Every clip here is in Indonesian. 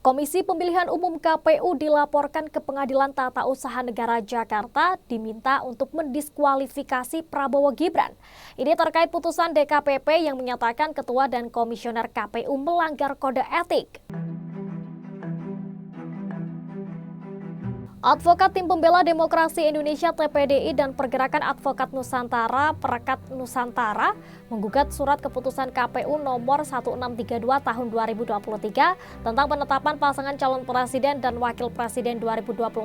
Komisi Pemilihan Umum KPU dilaporkan ke Pengadilan Tata Usaha Negara Jakarta diminta untuk mendiskualifikasi Prabowo Gibran. Ini terkait putusan DKPP yang menyatakan ketua dan komisioner KPU melanggar kode etik. Advokat Tim Pembela Demokrasi Indonesia TPDI dan Pergerakan Advokat Nusantara Perekat Nusantara menggugat surat keputusan KPU nomor 1632 tahun 2023 tentang penetapan pasangan calon presiden dan wakil presiden 2024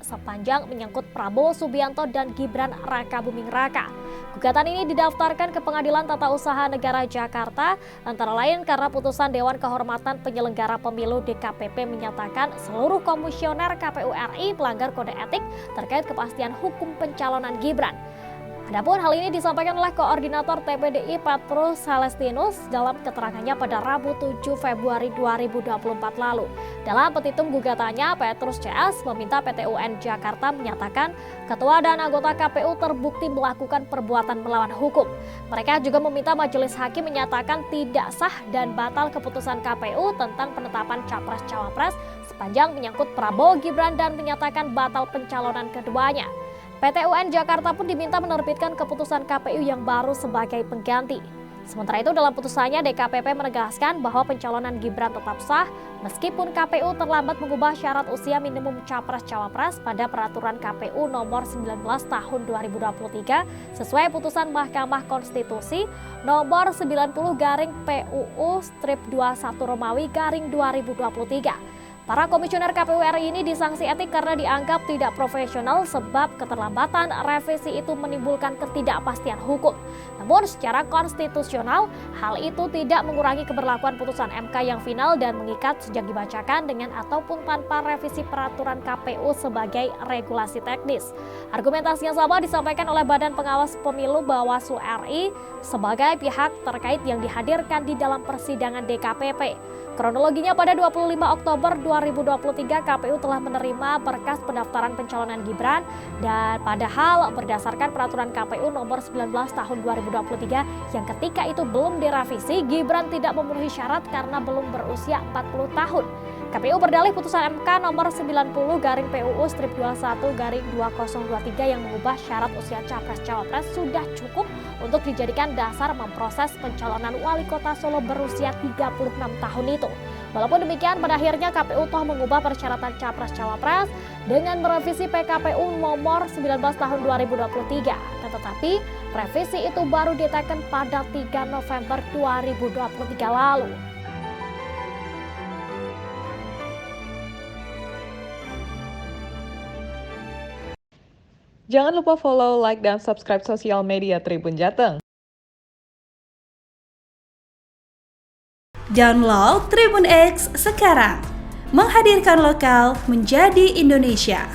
sepanjang menyangkut Prabowo Subianto dan Gibran Rakabuming Raka. Gugatan ini didaftarkan ke Pengadilan Tata Usaha Negara Jakarta antara lain karena putusan Dewan Kehormatan Penyelenggara Pemilu DKPP menyatakan seluruh komisioner KPU RI melanggar kode etik terkait kepastian hukum pencalonan Gibran. Adapun hal ini disampaikan oleh Koordinator TPDI Petrus Celestinus dalam keterangannya pada Rabu 7 Februari 2024 lalu. Dalam petitum gugatannya, Petrus CS meminta PT UN Jakarta menyatakan ketua dan anggota KPU terbukti melakukan perbuatan melawan hukum. Mereka juga meminta majelis hakim menyatakan tidak sah dan batal keputusan KPU tentang penetapan Capres-Cawapres sepanjang menyangkut Prabowo Gibran dan menyatakan batal pencalonan keduanya. PT UN Jakarta pun diminta menerbitkan keputusan KPU yang baru sebagai pengganti. Sementara itu dalam putusannya DKPP menegaskan bahwa pencalonan Gibran tetap sah meskipun KPU terlambat mengubah syarat usia minimum Capres-Cawapres pada peraturan KPU nomor 19 tahun 2023 sesuai putusan Mahkamah Konstitusi nomor 90/PUU-21 Romawi /2023. Para komisioner KPU RI ini disanksi etik karena dianggap tidak profesional sebab keterlambatan revisi itu menimbulkan ketidakpastian hukum. Namun secara konstitusional, hal itu tidak mengurangi keberlakuan putusan MK yang final dan mengikat sejak dibacakan dengan ataupun tanpa revisi peraturan KPU sebagai regulasi teknis. Argumentasi yang sama disampaikan oleh Badan Pengawas Pemilu Bawaslu RI sebagai pihak terkait yang dihadirkan di dalam persidangan DKPP. Kronologinya pada 25 Oktober 2023 KPU telah menerima berkas pendaftaran pencalonan Gibran dan padahal berdasarkan peraturan KPU nomor 19 tahun 2023 yang ketika itu belum direvisi, Gibran tidak memenuhi syarat karena belum berusia 40 tahun. KPU berdalih putusan MK nomor 90/PUU-21/2023 yang mengubah syarat usia Capres-Cawapres sudah cukup untuk dijadikan dasar memproses pencalonan wali kota Solo berusia 36 tahun itu. Walaupun demikian, pada akhirnya KPU toh mengubah persyaratan Capres-Cawapres dengan merevisi PKPU nomor 19 tahun 2023. Tetapi revisi itu baru diteken pada 3 November 2023 lalu. Jangan lupa follow, like, dan subscribe sosial media Tribun Jateng. Download Tribun X sekarang, menghadirkan lokal menjadi Indonesia.